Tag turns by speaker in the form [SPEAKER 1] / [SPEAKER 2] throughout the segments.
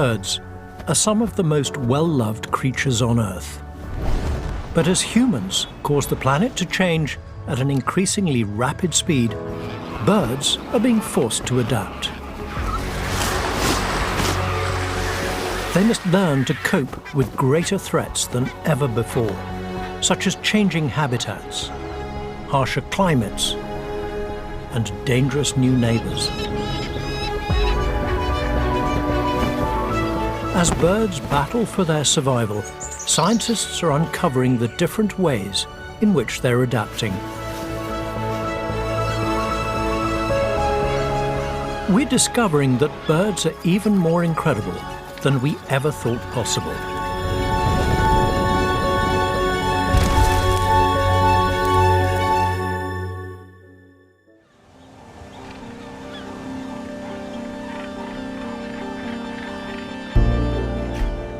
[SPEAKER 1] birds are some of the most well-loved creatures on Earth. But as humans cause the planet to change at an increasingly rapid speed, birds are being forced to adapt. They must learn to cope with greater threats than ever before, such as changing habitats, harsher climates, and dangerous new neighbors. As birds battle for their survival, scientists are uncovering the different ways in which they're adapting. We're discovering that birds are even more incredible than we ever thought possible.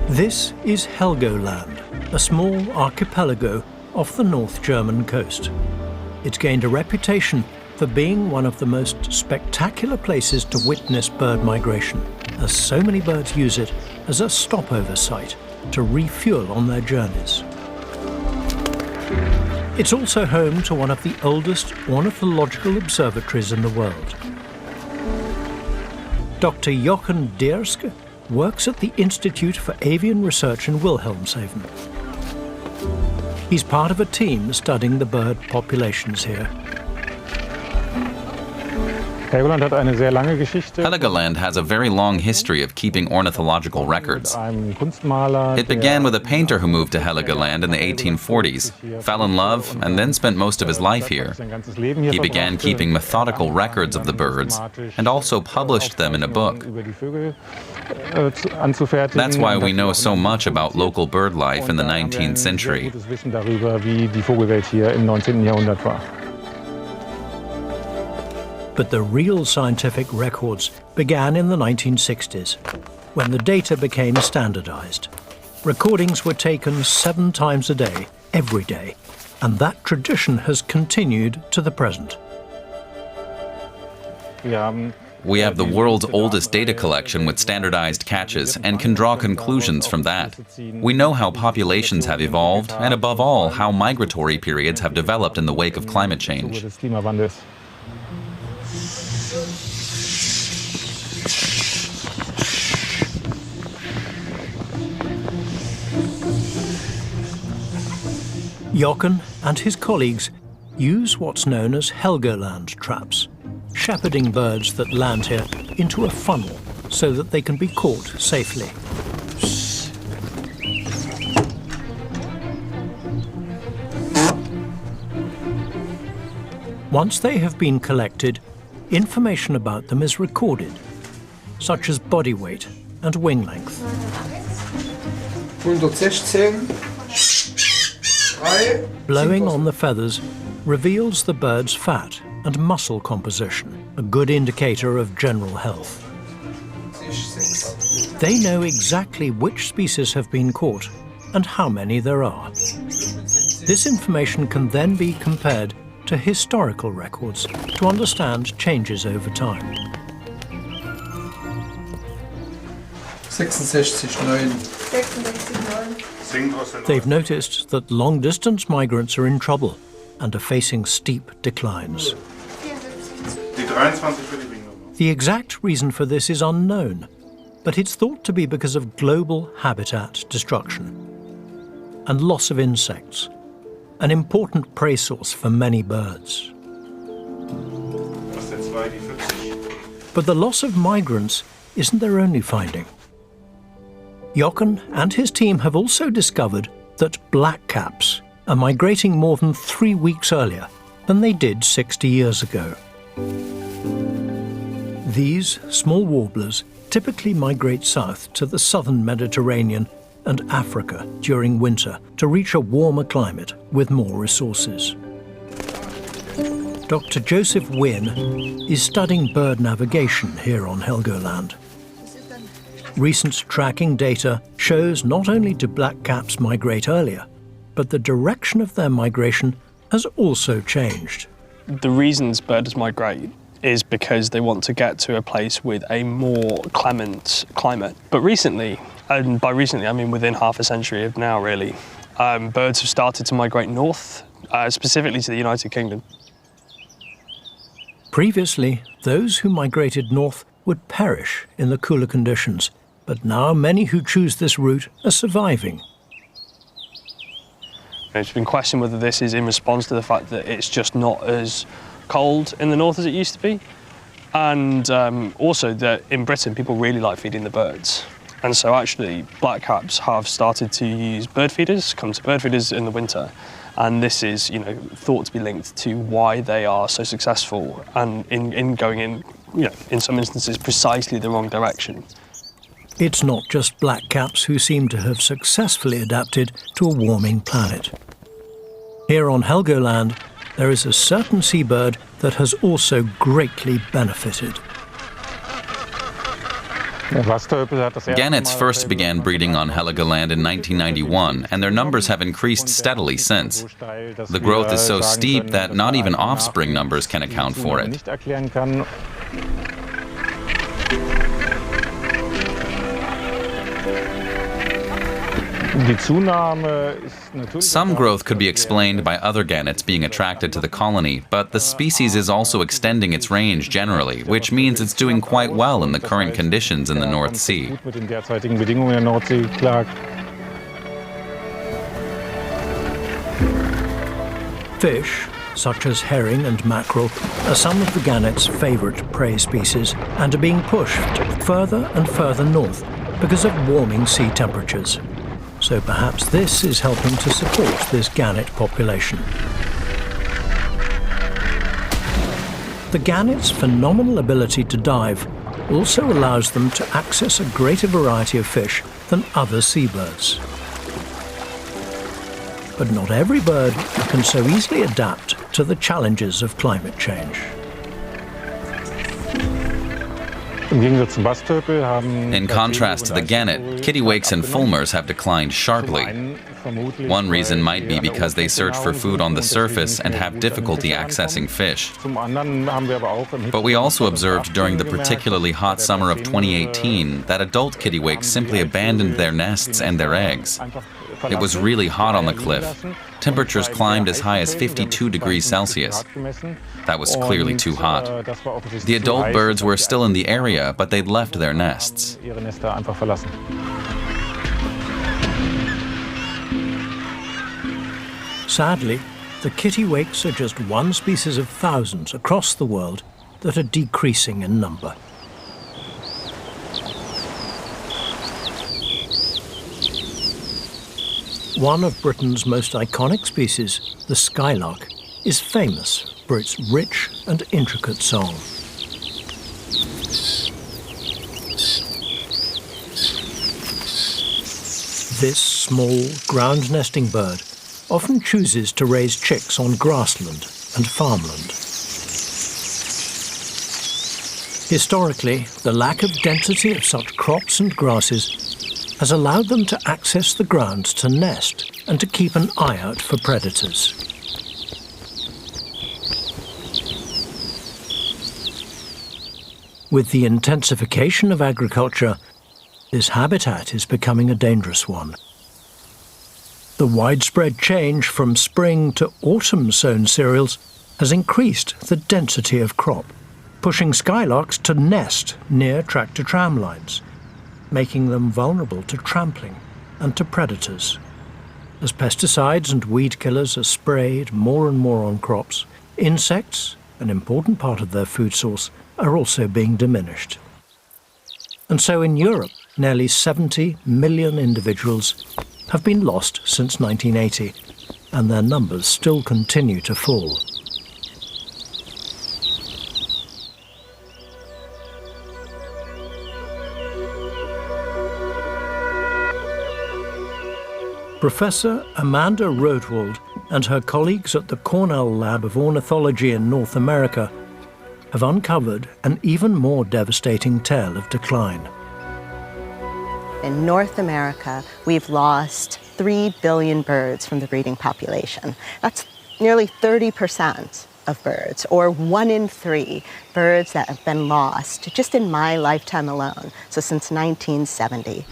[SPEAKER 1] This is Helgoland, a small archipelago off the North German coast. It's gained a reputation for being one of the most spectacular places to witness bird migration, as so many birds use it as a stopover site to refuel on their journeys. It's also home to one of the oldest ornithological observatories in the world. Dr. Jochen Dierske works at the Institute for Avian Research in Wilhelmshaven. He's part of a team studying the bird populations here.
[SPEAKER 2] Helgoland has a very long history of keeping ornithological records. It began with a painter who moved to Helgoland in the 1840s, fell in love, and then spent most of his life here. He began keeping methodical records of the birds and also published them in a book. That's why we know so much about local bird life in the 19th century.
[SPEAKER 1] But the real scientific records began in the 1960s, when the data became standardized. Recordings were taken 7 times a day, every day, and that tradition has continued to the present.
[SPEAKER 2] We have the world's oldest data collection with standardized catches and can draw conclusions from that. We know how populations have evolved and, above all, how migratory periods have developed in the wake of climate change.
[SPEAKER 1] Jochen and his colleagues use what's known as Helgoland traps, shepherding birds that land here into a funnel so that they can be caught safely. Once they have been collected, information about them is recorded, such as body weight and wing length.
[SPEAKER 3] 116.
[SPEAKER 1] Blowing on the feathers reveals the bird's fat and muscle composition, a good indicator of general health. They know exactly which species have been caught and how many there are. This information can then be compared to historical records to understand changes over time.
[SPEAKER 3] 66,9.
[SPEAKER 1] They've noticed that long-distance migrants are in trouble and are facing steep declines. The exact reason for this is unknown, but it's thought to be because of global habitat destruction and loss of insects, an important prey source for many birds. But the loss of migrants isn't their only finding. Jochen and his team have also discovered that blackcaps are migrating more than 3 weeks earlier than they did 60 years ago. These small warblers typically migrate south to the southern Mediterranean and Africa during winter to reach a warmer climate with more resources. Dr. Joseph Wynne is studying bird navigation here on Helgoland. Recent tracking data shows not only do blackcaps migrate earlier, but the direction of their migration has also changed.
[SPEAKER 4] The reasons birds migrate
[SPEAKER 3] is because they want to get to a place with a more clement climate. But recently, and by recently I mean within half a century of now really, birds have started to migrate north, specifically to the United Kingdom.
[SPEAKER 1] Previously, those who migrated north would perish in the cooler conditions, but now many who choose this route are surviving.
[SPEAKER 3] It's been questioned whether this is in response to the fact that it's just not as cold in the north as it used to be, and also that in Britain people really like feeding the birds. And so actually blackcaps have started to use bird feeders, come to bird feeders in the winter, and this is, you know, thought to be linked to why they are so successful and in going in, you know, in some instances precisely the wrong direction.
[SPEAKER 1] It's not just blackcaps who seem to have successfully adapted to a warming planet. Here on Helgoland, there is a certain seabird that has also greatly benefited.
[SPEAKER 2] Gannets first began breeding on Helgoland in 1991, and their numbers have increased steadily since. The growth is so steep that not even offspring numbers can account for it. Some growth could be explained by other gannets being attracted to the colony, but the species is also extending its range generally, which means it's doing quite well in the current conditions in the North Sea.
[SPEAKER 1] Fish, such as herring and mackerel, are some of the gannet's favourite prey species and are being pushed further and further north because of warming sea temperatures. So perhaps this is helping to support this gannet population. The gannet's phenomenal ability to dive also allows them to access a greater variety of fish than other seabirds. But not every bird can so easily adapt to the challenges of climate change.
[SPEAKER 2] In contrast to the gannet, kittiwakes and fulmars have declined sharply. One reason might be because they search for food on the surface and have difficulty accessing fish. But we also observed during the particularly hot summer of 2018 that adult kittiwakes simply abandoned their nests and their eggs. It was really hot on the cliff. Temperatures climbed as high as 52 degrees Celsius. That was clearly too hot. The adult birds were still in the area, but they'd left their nests.
[SPEAKER 1] Sadly, the kittiwakes are just one species of thousands across the world that are decreasing in number. One of Britain's most iconic species, the skylark, is famous for its rich and intricate song. This small, ground-nesting bird often chooses to raise chicks on grassland and farmland. Historically, the lack of density of such crops and grasses has allowed them to access the ground to nest and to keep an eye out for predators. With the intensification of agriculture, this habitat is becoming a dangerous one. The widespread change from spring to autumn-sown cereals has increased the density of crop, pushing skylarks to nest near tractor-tram lines, making them vulnerable to trampling and to predators. As pesticides and weed killers are sprayed more and more on crops, insects, an important part of their food source, are also being diminished. And so in Europe, nearly 70 million individuals have been lost since 1980, and their numbers still continue to fall. Professor Amanda Rodewald and her colleagues at the Cornell Lab of Ornithology in North America have uncovered an even more devastating tale of decline.
[SPEAKER 4] In North America, we've lost 3 billion birds from the breeding population. That's nearly 30%. of birds, or 1 in 3 birds that have been lost just in my lifetime alone, so since 1970.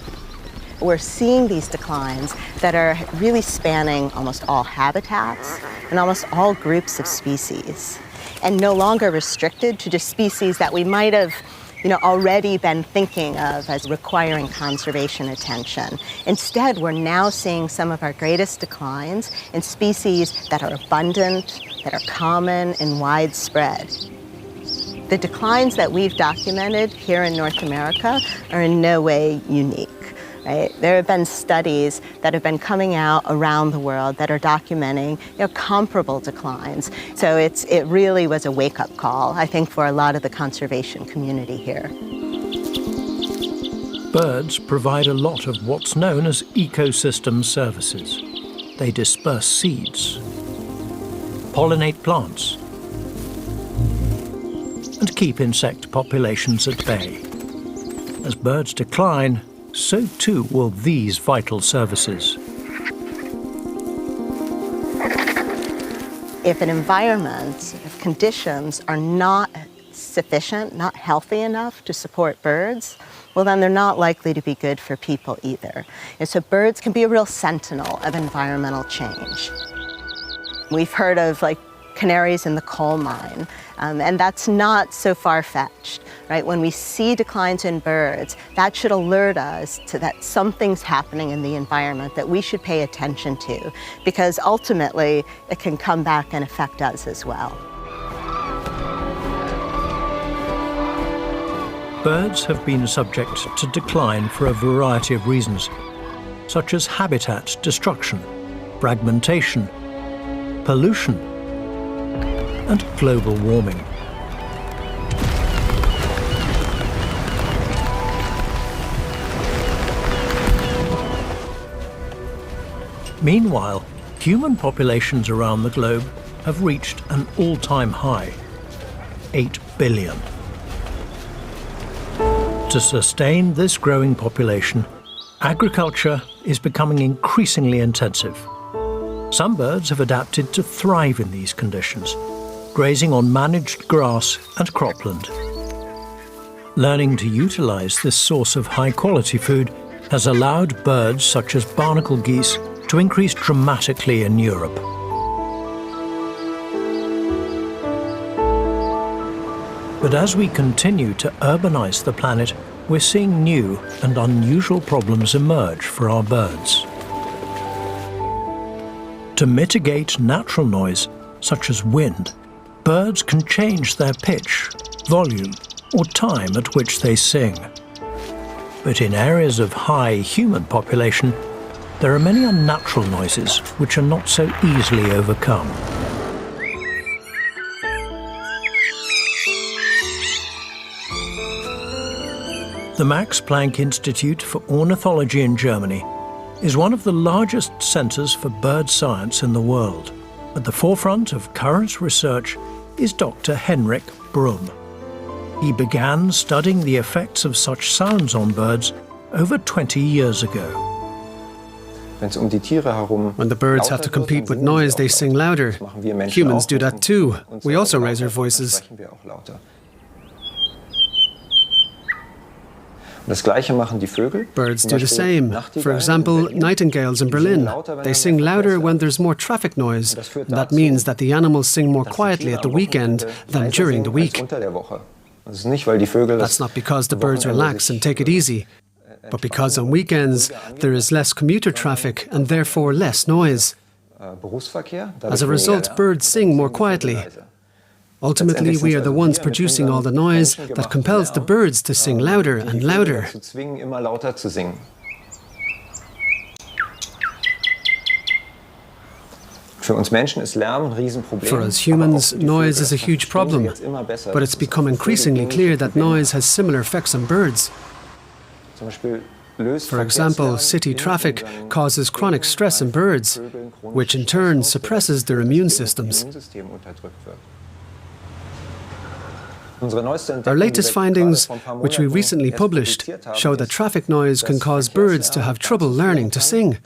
[SPEAKER 4] We're seeing these declines that are really spanning almost all habitats and almost all groups of species, and no longer restricted to just species that we might have already been thinking of as requiring conservation attention. Instead, we're now seeing some of our greatest declines in species that are abundant, that are common and widespread. The declines that we've documented here in North America are in no way unique. Right? There have been studies that have been coming out around the world that are documenting comparable declines. So it really was a wake-up call, I think, for a lot of the conservation community here.
[SPEAKER 1] Birds provide a lot of what's known as ecosystem services. They disperse seeds, pollinate plants, and keep insect populations at bay. As birds decline, so too will these vital services.
[SPEAKER 4] If an environment, if conditions are not sufficient, not healthy enough to support birds, well then they're not likely to be good for people either. And so birds can be a real sentinel of environmental change. We've heard of canaries in the coal mine, and that's not so far-fetched, right? When we see declines in birds, that should alert us to that something's happening in the environment that we should pay attention to, because ultimately it can come back and affect us as well.
[SPEAKER 1] Birds have been subject to decline for a variety of reasons, such as habitat destruction, fragmentation, pollution, and global warming. Meanwhile, human populations around the globe have reached an all-time high, 8 billion. To sustain this growing population, agriculture is becoming increasingly intensive. Some birds have adapted to thrive in these conditions, grazing on managed grass and cropland. Learning to utilize this source of high-quality food has allowed birds such as barnacle geese to increase dramatically in Europe. But as we continue to urbanize the planet, we're seeing new and unusual problems emerge for our birds. To mitigate natural noise, such as wind, birds can change their pitch, volume, or time at which they sing. But in areas of high human population, there are many unnatural noises which are not so easily overcome. The Max Planck Institute for Ornithology in Germany is one of the largest centers for bird science in the world. At the forefront of current research is Dr. Henrik Brum. He began studying the effects of such sounds on birds over 20 years ago.
[SPEAKER 5] When the birds have to compete with noise, they sing louder. Humans do that too. We also raise our voices. Birds do the same. For example, nightingales in Berlin. They sing louder when there's more traffic noise. That means that the animals sing more quietly at the weekend than during the week. That's not because the birds relax and take it easy, but because on weekends there is less commuter traffic and therefore less noise. As a result, birds sing more quietly. Ultimately, we are the ones producing all the noise that compels the birds to sing louder and louder. For us humans, noise is a huge problem, but it's become increasingly clear that noise has similar effects on birds. For example, city traffic causes chronic stress in birds, which in turn suppresses their immune systems. Our latest findings, which we recently published, show that traffic noise can cause birds to have trouble learning to sing.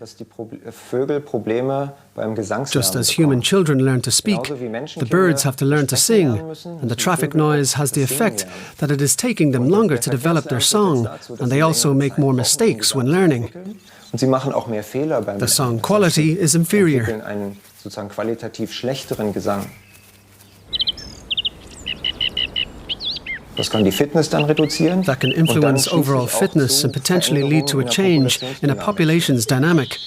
[SPEAKER 5] Just as human children learn to speak, the birds have to learn to sing, and the traffic noise has the effect that it is taking them longer to develop their song, and they also make more mistakes when learning. The song quality is inferior. That can influence overall fitness and potentially lead to a change in a population's dynamic.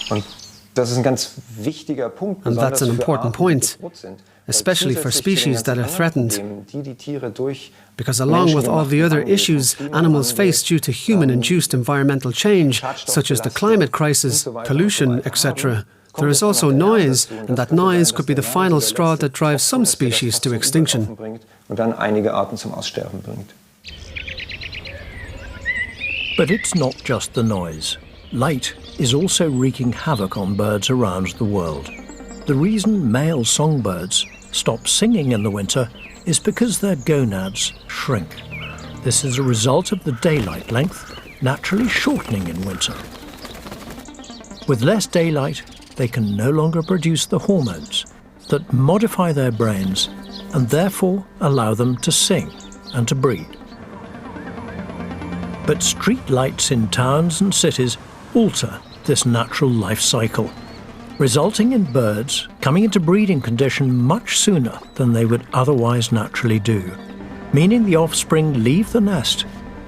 [SPEAKER 5] And that's an important point, especially for species that are threatened. Because along with all the other issues animals face due to human-induced environmental change, such as the climate crisis, pollution, etc., there is also noise, and that noise could be the final straw that drives some species to extinction.
[SPEAKER 1] But it's not just the noise. Light is also wreaking havoc on birds around the world. The reason male songbirds stop singing in the winter is because their gonads shrink. This is a result of the daylight length naturally shortening in winter. With less daylight, they can no longer produce the hormones that modify their brains and therefore allow them to sing and to breed. But street lights in towns and cities alter this natural life cycle, resulting in birds coming into breeding condition much sooner than they would otherwise naturally do, meaning the offspring leave the nest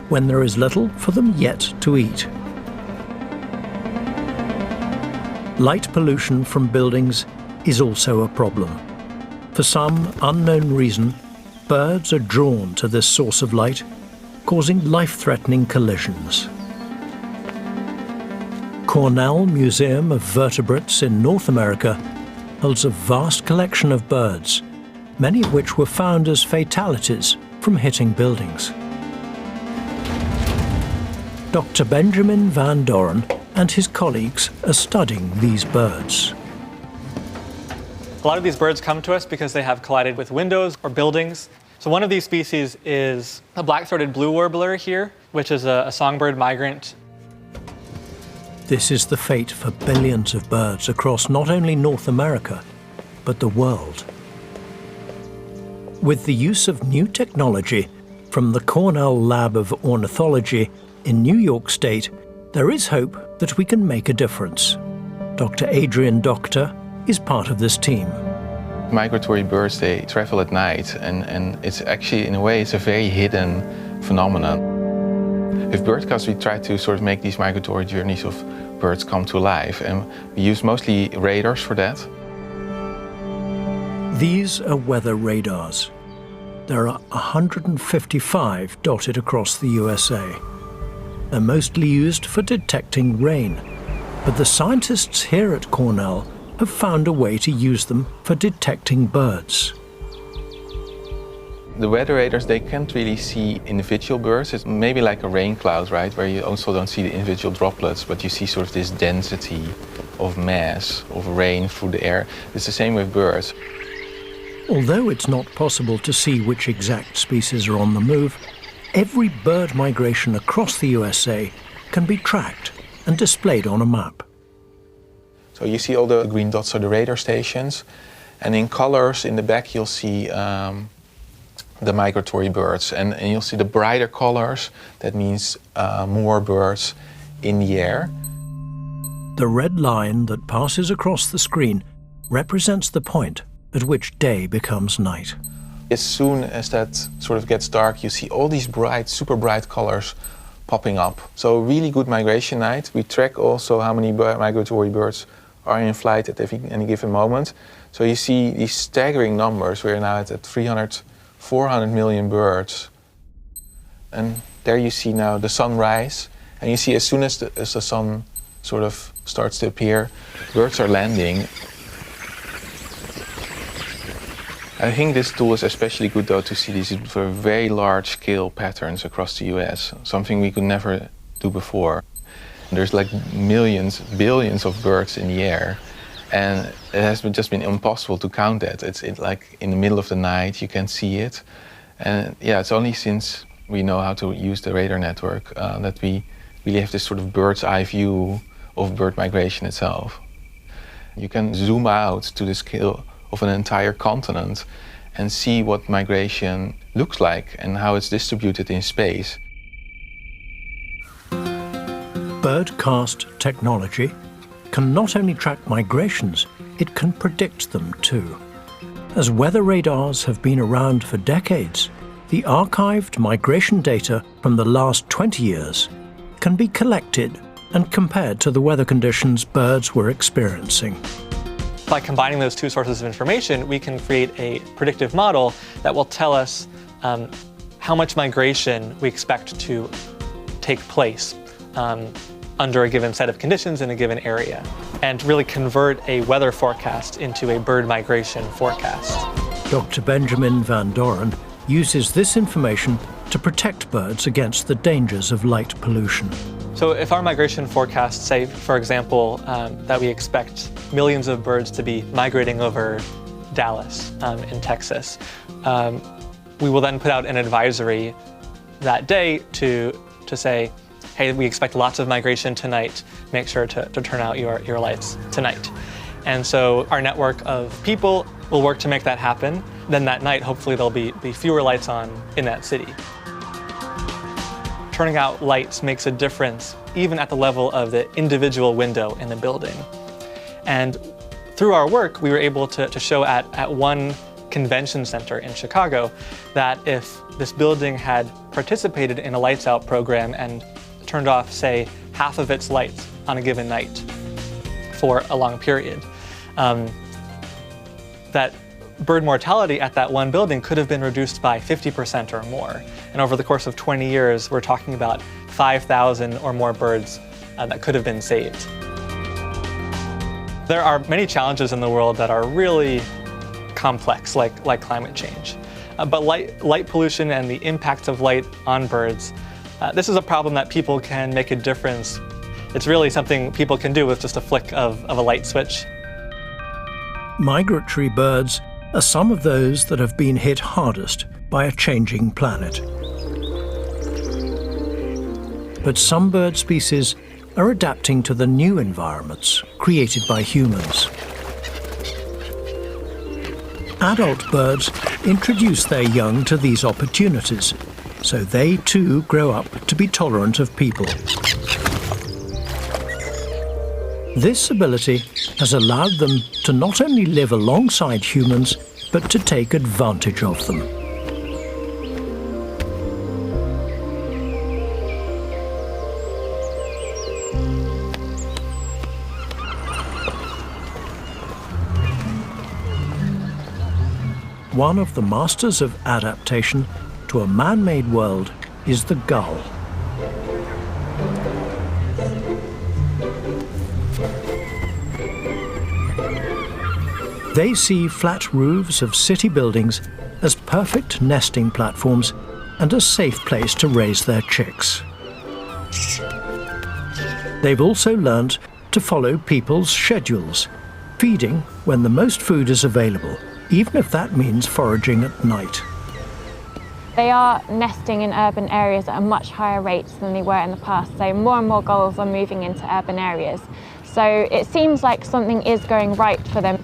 [SPEAKER 1] when there is little for them yet to eat. Light pollution from buildings is also a problem. For some unknown reason, birds are drawn to this source of light, causing life-threatening collisions. Cornell Museum of Vertebrates in North America holds a vast collection of birds, many of which were found as fatalities from hitting buildings. Dr. Benjamin Van Doren and his colleagues are studying these birds.
[SPEAKER 6] A lot of these birds come to us because they have collided with windows or buildings. So one of these species is a black-throated blue warbler here, which is a songbird migrant.
[SPEAKER 1] This is the fate for billions of birds across not only North America, but the world. With the use of new technology from the Cornell Lab of Ornithology in New York State, there is hope that we can make a difference. Dr. Adrian Doctor is part of this team.
[SPEAKER 7] Migratory birds, they travel at night, and it's actually, in a way, it's a very hidden phenomenon. With Birdcast, we try to sort of make these migratory journeys of birds come to life, and we use mostly radars for that.
[SPEAKER 1] These are weather radars. There are 155 dotted across the USA. They're mostly used for detecting rain, but the scientists here at Cornell have found a way to use them for detecting birds.
[SPEAKER 7] The weather radars, they can't really see individual birds. It's maybe like a rain cloud, right, where you also don't see the individual droplets, but you see sort of this density of mass, of rain through the air. It's the same with birds.
[SPEAKER 1] Although it's not possible to see which exact species are on the move, every bird migration across the USA can be tracked and displayed on a map.
[SPEAKER 7] So you see all the green dots are the radar stations, and in colors in the back you'll see the migratory birds, and you'll see the brighter colors, that means more birds in the air.
[SPEAKER 1] The red line that passes across the screen represents the point at which day becomes night.
[SPEAKER 7] As soon as that sort of gets dark, you see all these bright, super bright colors popping up. So really good migration night. We track also how many migratory birds are in flight at any given moment. So you see these staggering numbers. We're now at 400 million birds. And there you see now the sunrise. And you see as soon as the sun sort of starts to appear, birds are landing. I think this tool is especially good though to see these very large scale patterns across the US, something we could never do before. There's like millions, billions of birds in the air, And it has just been impossible to count that. It's like in the middle of the night, you can see it. And yeah, it's only since we know how to use the radar network that we really have this sort of bird's eye view of bird migration itself. You can zoom out to the scale of an entire continent and see what migration looks like and how it's distributed in space.
[SPEAKER 1] Birdcast technology can not only track migrations, it can predict them too. As weather radars have been around for decades, the archived migration data from the last 20 years can be collected and compared to the weather conditions birds were experiencing.
[SPEAKER 6] By combining those two sources of information, we can create a predictive model that will tell us how much migration we expect to take place under a given set of conditions in a given area, and really convert a weather forecast into a bird migration forecast.
[SPEAKER 1] Dr. Benjamin Van Doren uses this information to protect birds against the dangers of light pollution.
[SPEAKER 6] So if our migration forecasts say, for example, that we expect millions of birds to be migrating over Dallas in Texas, we will then put out an advisory that day to say, hey, we expect lots of migration tonight. Make sure to turn out your lights tonight. And so our network of people will work to make that happen. Then that night, hopefully there'll be fewer lights on in that city. Turning out lights makes a difference even at the level of the individual window in the building. And through our work, we were able to show at one convention center in Chicago that if this building had participated in a lights out program and turned off, say, half of its lights on a given night for a long period, that bird mortality at that one building could have been reduced by 50% or more. And over the course of 20 years, we're talking about 5,000 or more birds that could have been saved. There are many challenges in the world that are really complex, like climate change. But light pollution and the impacts of light on birds, this is a problem that people can make a difference. It's really something people can do with just a flick of a light switch.
[SPEAKER 1] Migratory birds are some of those that have been hit hardest by a changing planet. But some bird species are adapting to the new environments created by humans. Adult birds introduce their young to these opportunities, so they too grow up to be tolerant of people. This ability has allowed them to not only live alongside humans, but to take advantage of them. One of the masters of adaptation to a man-made world is the gull. They see flat roofs of city buildings as perfect nesting platforms and a safe place to raise their chicks. They've also learned to follow people's schedules, feeding when the most food is available, even if that means foraging at night.
[SPEAKER 8] They are nesting in urban areas at a much higher rate than they were in the past, so more and more gulls are moving into urban areas. So it seems like something is going right for them.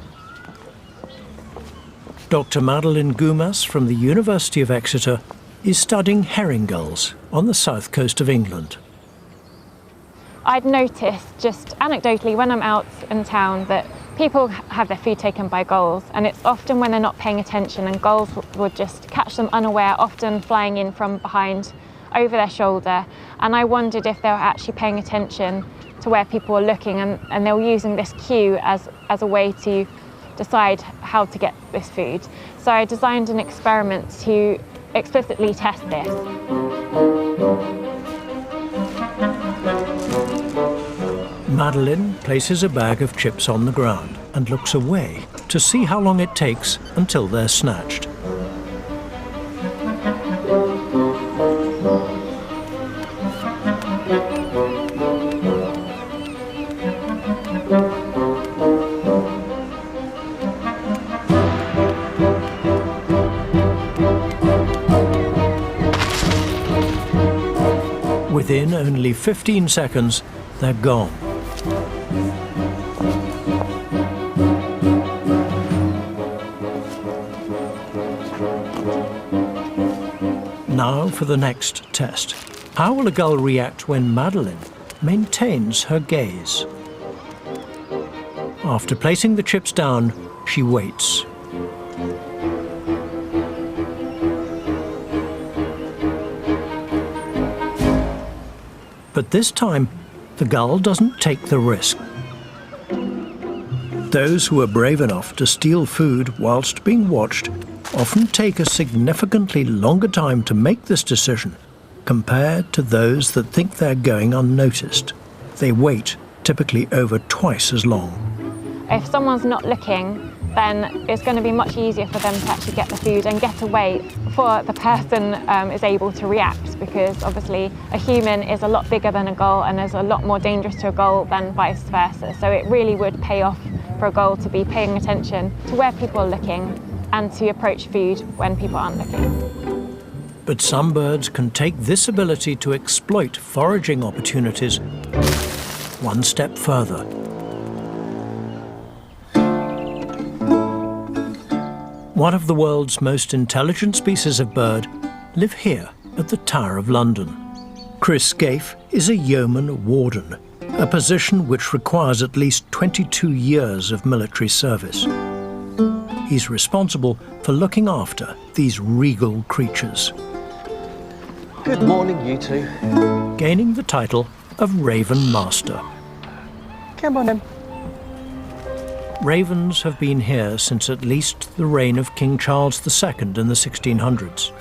[SPEAKER 1] Dr. Madeleine Gumas from the University of Exeter is studying herring gulls on the south coast of England.
[SPEAKER 8] I'd noticed just anecdotally when I'm out in town that people have their food taken by gulls, and it's often when they're not paying attention, and gulls would just catch them unaware, often flying in from behind over their shoulder. And I wondered if they were actually paying attention to where people were looking, and they were using this cue as a way to decide how to get this food. So I designed an experiment to explicitly test this.
[SPEAKER 1] Madeleine places a bag of chips on the ground and looks away to see how long it takes until they're snatched. only 15 seconds, they're gone. Now for the next test. How will a gull react when Madeline maintains her gaze? After placing the chips down, she waits. But this time, the gull doesn't take the risk. Those who are brave enough to steal food whilst being watched often take a significantly longer time to make this decision compared to those that think they're going unnoticed. They wait typically over twice as long.
[SPEAKER 8] If someone's not looking, then it's going to be much easier for them to actually get the food and get away before the person is able to react, because obviously a human is a lot bigger than a gull and is a lot more dangerous to a gull than vice versa. So it really would pay off for a gull to be paying attention to where people are looking and to approach food when people aren't looking.
[SPEAKER 1] But some birds can take this ability to exploit foraging opportunities one step further. One of the world's most intelligent species of bird live here at the Tower of London. Chris Scaife is a yeoman warden, a position which requires at least 22 years of military service. He's responsible for looking after these regal creatures.
[SPEAKER 9] Good morning, you two.
[SPEAKER 1] Gaining the title of Raven Master.
[SPEAKER 9] Come on in.
[SPEAKER 1] Ravens have been here since at least the reign of King Charles II in the 1600s.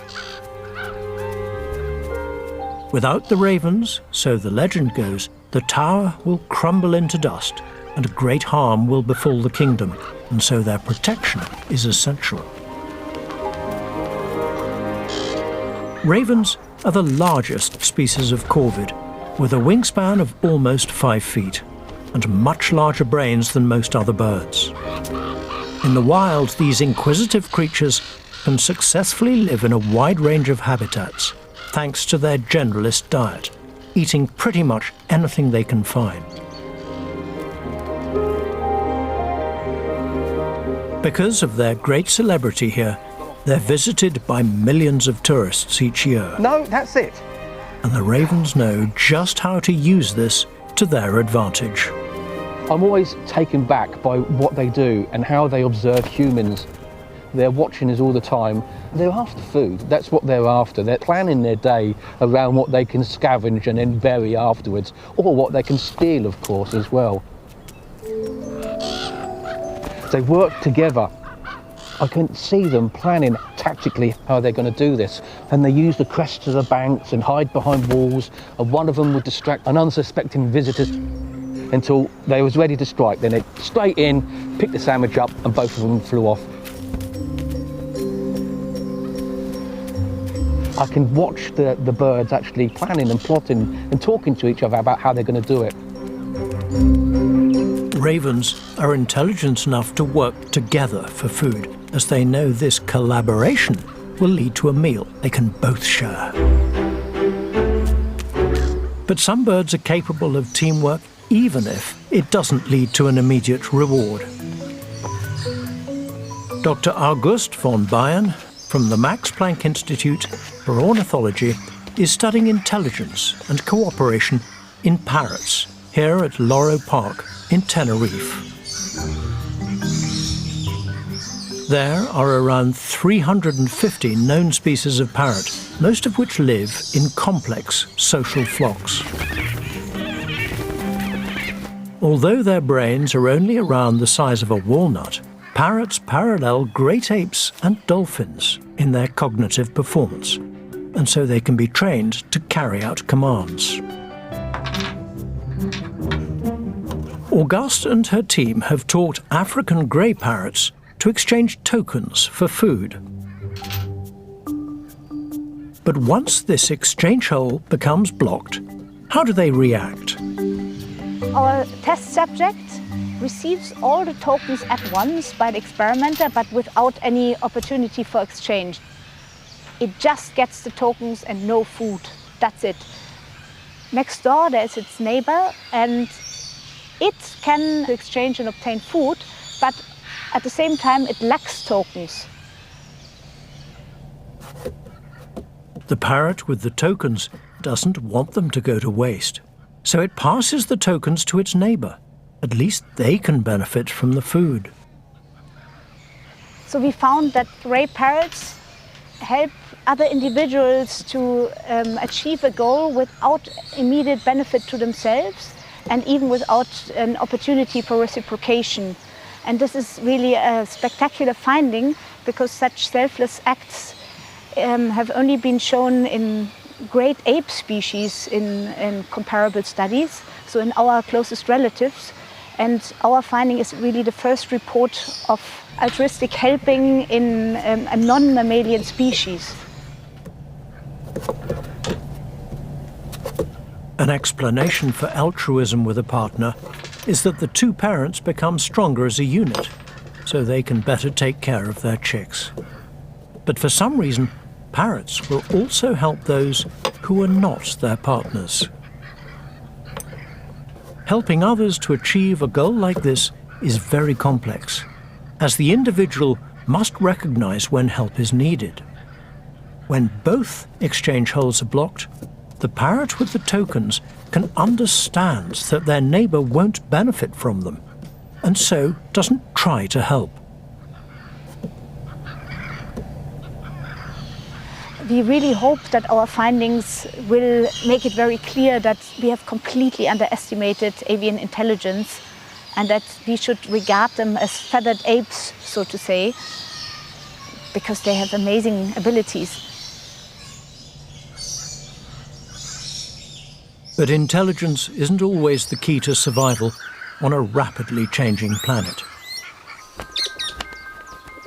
[SPEAKER 1] Without the ravens, so the legend goes, the tower will crumble into dust and great harm will befall the kingdom, and so their protection is essential. Ravens are the largest species of corvid, with a wingspan of almost 5 feet and much larger brains than most other birds. In the wild, these inquisitive creatures can successfully live in a wide range of habitats, thanks to their generalist diet, eating pretty much anything they can find. Because of their great celebrity here, they're visited by millions of tourists each year.
[SPEAKER 9] No, that's it.
[SPEAKER 1] And the ravens know just how to use this to their advantage.
[SPEAKER 9] I'm always taken back by what they do and how they observe humans. They're watching us all the time. They're after food. That's what they're after. They're planning their day around what they can scavenge and then bury afterwards, or what they can steal, of course, as well. They work together. I can see them planning tactically how they're going to do this. And they use the crests of the banks and hide behind walls, and one of them would distract an unsuspecting visitor until they was ready to strike. Then they'd straight in, pick the sandwich up, and both of them flew off. I can watch the birds actually planning and plotting and talking to each other about how they're going to do it.
[SPEAKER 1] Ravens are intelligent enough to work together for food, as they know this collaboration will lead to a meal they can both share. But some birds are capable of teamwork even if it doesn't lead to an immediate reward. Dr. August von Bayern from the Max Planck Institute for Ornithology is studying intelligence and cooperation in parrots here at Loro Park in Tenerife. There are around 350 known species of parrot, most of which live in complex social flocks. Although their brains are only around the size of a walnut, parrots parallel great apes and dolphins in their cognitive performance, and so they can be trained to carry out commands. Auguste and her team have taught African grey parrots to exchange tokens for food. But once this exchange hole becomes blocked, how do they react?
[SPEAKER 10] Our test subject receives all the tokens at once by the experimenter, but without any opportunity for exchange. It just gets the tokens and no food. That's it. Next door there's its neighbor, and it can exchange and obtain food, but at the same time it lacks tokens.
[SPEAKER 1] The parrot with the tokens doesn't want them to go to waste, so it passes the tokens to its neighbor. At least they can benefit from the food.
[SPEAKER 10] So we found that gray parrots help other individuals to achieve a goal without immediate benefit to themselves, and even without an opportunity for reciprocation. And this is really a spectacular finding, because such selfless acts have only been shown in great ape species in comparable studies, so in our closest relatives. And our finding is really the first report of altruistic helping in a non-mammalian species.
[SPEAKER 1] An explanation for altruism with a partner is that the two parents become stronger as a unit, so they can better take care of their chicks. But for some reason, parrots will also help those who are not their partners. Helping others to achieve a goal like this is very complex, as the individual must recognize when help is needed. When both exchange holes are blocked, the parrot with the tokens can understand that their neighbor won't benefit from them, and so doesn't try to help.
[SPEAKER 10] We really hope that our findings will make it very clear that we have completely underestimated avian intelligence, and that we should regard them as feathered apes, so to say, because they have amazing abilities.
[SPEAKER 1] But intelligence isn't always the key to survival on a rapidly changing planet.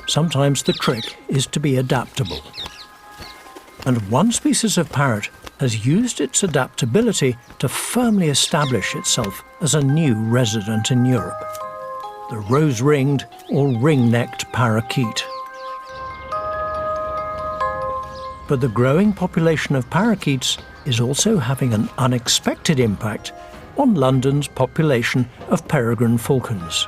[SPEAKER 1] Sometimes the trick is to be adaptable. And one species of parrot has used its adaptability to firmly establish itself as a new resident in Europe, the rose-ringed or ring-necked parakeet. But the growing population of parakeets is also having an unexpected impact on London's population of peregrine falcons.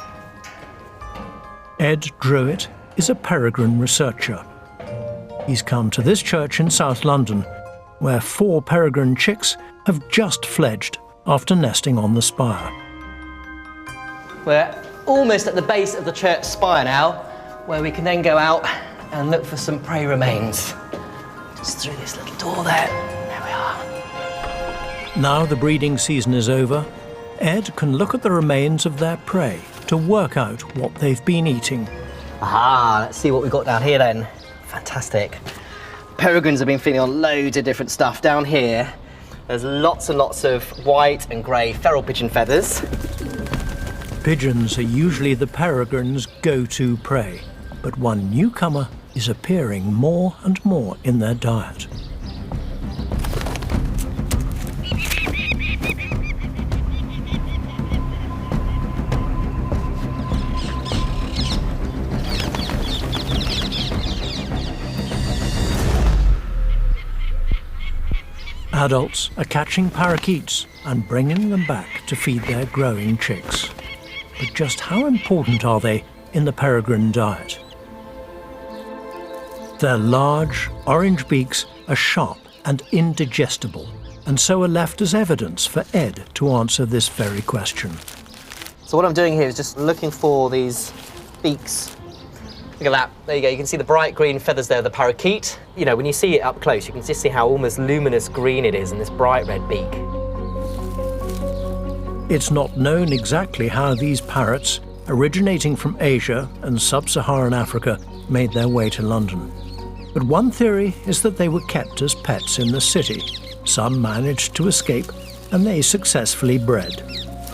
[SPEAKER 1] Ed Druitt is a peregrine researcher. He's come to this church in South London, where 4 peregrine chicks have just fledged after nesting on the spire.
[SPEAKER 11] We're almost at the base of the church spire now, where we can then go out and look for some prey remains. Just through this little door there. There we are.
[SPEAKER 1] Now the breeding season is over, Ed can look at the remains of their prey to work out what they've been eating.
[SPEAKER 11] Aha, let's see what we've got down here then. Fantastic. Peregrines have been feeding on loads of different stuff. Down here, there's lots and lots of white and grey feral pigeon feathers.
[SPEAKER 1] Pigeons are usually the peregrine's go-to prey, but one newcomer is appearing more and more in their diet. Adults are catching parakeets and bringing them back to feed their growing chicks. But just how important are they in the peregrine diet? Their large, orange beaks are sharp and indigestible, and so are left as evidence for Ed to answer this very question.
[SPEAKER 11] So what I'm doing here is just looking for these beaks. Look at that, there you go, you can see the bright green feathers there, the parakeet. You know, when you see it up close, you can just see how almost luminous green it is in this bright red beak.
[SPEAKER 1] It's not known exactly how these parrots, originating from Asia and sub-Saharan Africa, made their way to London. But one theory is that they were kept as pets in the city. Some managed to escape, and they successfully bred.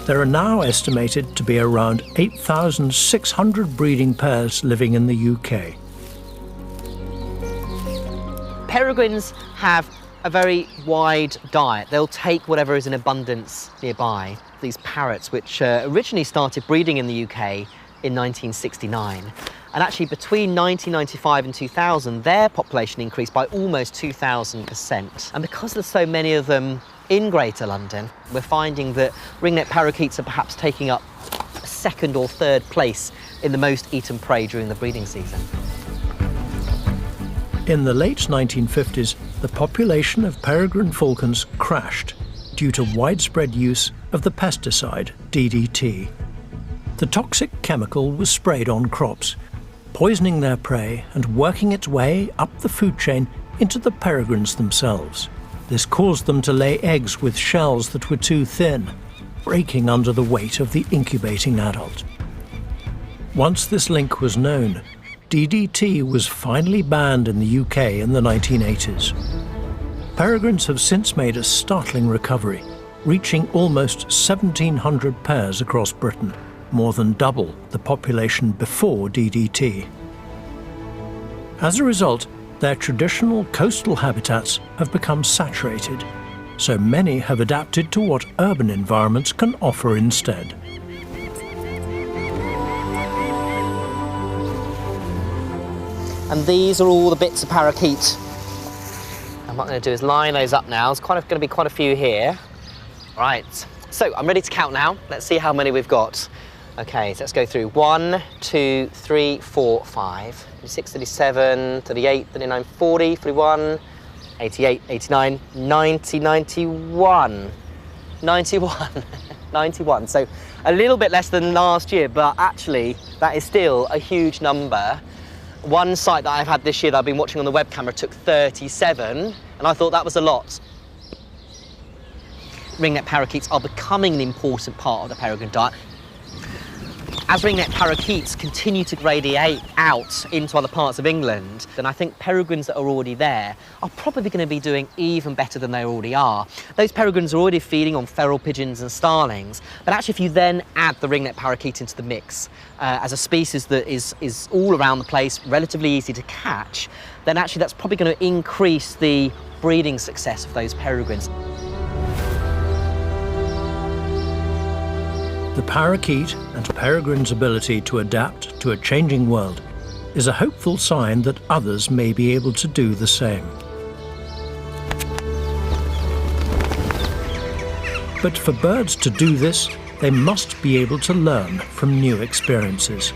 [SPEAKER 1] There are now estimated to be around 8,600 breeding pairs living in the UK.
[SPEAKER 11] Peregrines have a very wide diet. They'll take whatever is in abundance nearby. These parrots, which originally started breeding in the UK in 1969. And actually between 1995 and 2000, their population increased by almost 2,000%. And because there's so many of them in Greater London, we're finding that ringneck parakeets are perhaps taking up a second or third place in the most eaten prey during the breeding season.
[SPEAKER 1] In the late 1950s, the population of peregrine falcons crashed due to widespread use of the pesticide DDT. The toxic chemical was sprayed on crops, poisoning their prey and working its way up the food chain into the peregrines themselves. This caused them to lay eggs with shells that were too thin, breaking under the weight of the incubating adult. Once this link was known, DDT was finally banned in the UK in the 1980s. Peregrines have since made a startling recovery, reaching almost 1,700 pairs across Britain, more than double the population before DDT. As a result, their traditional coastal habitats have become saturated, so many have adapted to what urban environments can offer instead.
[SPEAKER 11] And these are all the bits of parakeet. And what I'm going to do is line those up now. There's going to be quite a few here. Right, so I'm ready to count now. Let's see how many we've got. Okay, so let's go through 1, 2, 3, 4, 5, 36, 37, 38, 39, 40, 41, 88, 89, 90, 91. 91. 91. So a little bit less than last year, but actually that is still a huge number. One site that I've had this year that I've been watching on the web camera took 37, and I thought that was a lot. Ringneck parakeets are becoming an important part of the peregrine diet. As ringneck parakeets continue to radiate out into other parts of England, then I think peregrines that are already there are probably going to be doing even better than they already are. Those peregrines are already feeding on feral pigeons and starlings, but actually if you then add the ringneck parakeet into the mix as a species that is all around the place, relatively easy to catch, then actually that's probably going to increase the breeding success of those peregrines.
[SPEAKER 1] The parakeet and peregrine's ability to adapt to a changing world is a hopeful sign that others may be able to do the same. But for birds to do this, they must be able to learn from new experiences.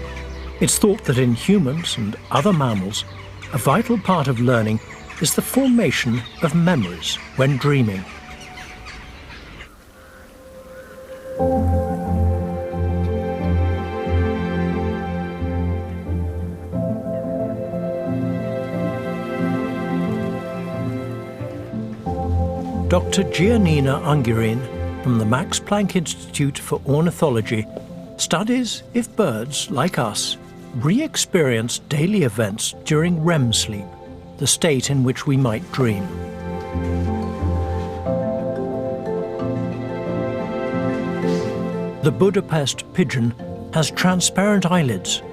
[SPEAKER 1] It's thought that in humans and other mammals, a vital part of learning is the formation of memories when dreaming. Dr. Giannina Ungurin from the Max Planck Institute for Ornithology studies if birds, like us, re-experience daily events during REM sleep, the state in which we might dream. The Budapest pigeon has transparent eyelids,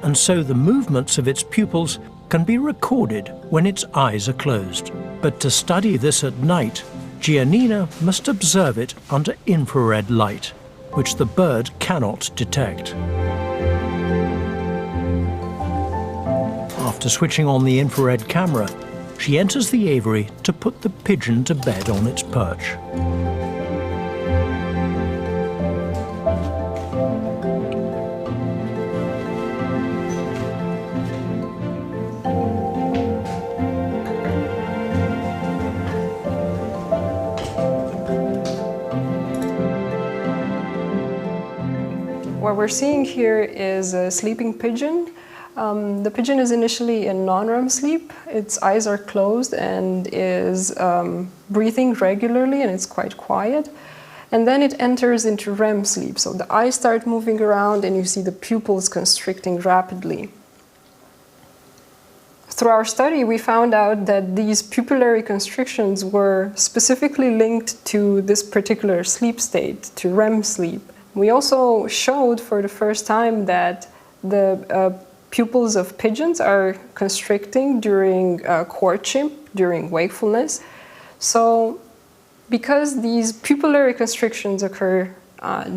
[SPEAKER 1] and so the movements of its pupils can be recorded when its eyes are closed. But to study this at night, Giannina must observe it under infrared light, which the bird cannot detect. After switching on the infrared camera, she enters the aviary to put the pigeon to bed on its perch.
[SPEAKER 12] What we're seeing here is a sleeping pigeon. The pigeon is initially in non-REM sleep. Its eyes are closed and is breathing regularly, and it's quite quiet. And then it enters into REM sleep. So the eyes start moving around and you see the pupils constricting rapidly. Through our study, we found out that these pupillary constrictions were specifically linked to this particular sleep state, to REM sleep. We also showed for the first time that the pupils of pigeons are constricting during courtship, during wakefulness. So because these pupillary constrictions occur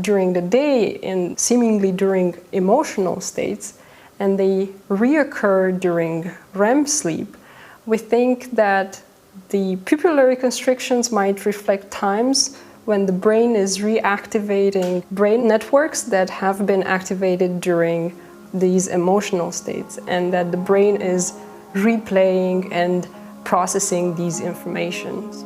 [SPEAKER 12] during the day and seemingly during emotional states, and they reoccur during REM sleep, we think that The pupillary constrictions might reflect times when the brain is reactivating brain networks that have been activated during these emotional states, and that the brain is replaying and processing these informations.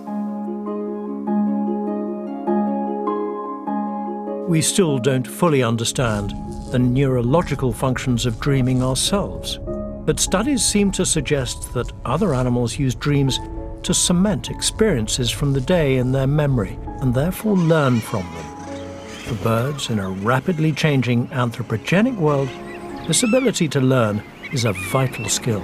[SPEAKER 1] We still don't fully understand the neurological functions of dreaming ourselves, but studies seem to suggest that other animals use dreams to cement experiences from the day in their memory and therefore learn from them. For birds in a rapidly changing anthropogenic world, this ability to learn is a vital skill.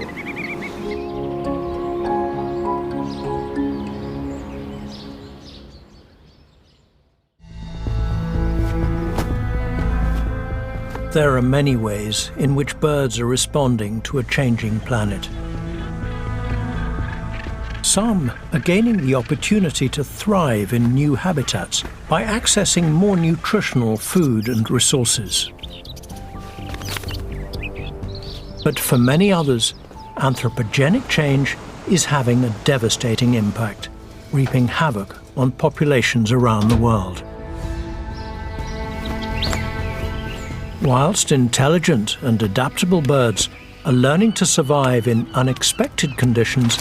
[SPEAKER 1] There are many ways in which birds are responding to a changing planet. Some are gaining the opportunity to thrive in new habitats by accessing more nutritional food and resources. But for many others, anthropogenic change is having a devastating impact, reaping havoc on populations around the world. Whilst intelligent and adaptable birds are learning to survive in unexpected conditions,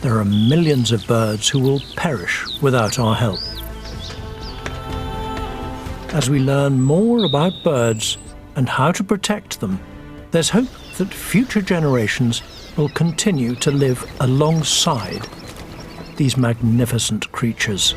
[SPEAKER 1] there are millions of birds who will perish without our help. As we learn more about birds and how to protect them, there's hope that future generations will continue to live alongside these magnificent creatures.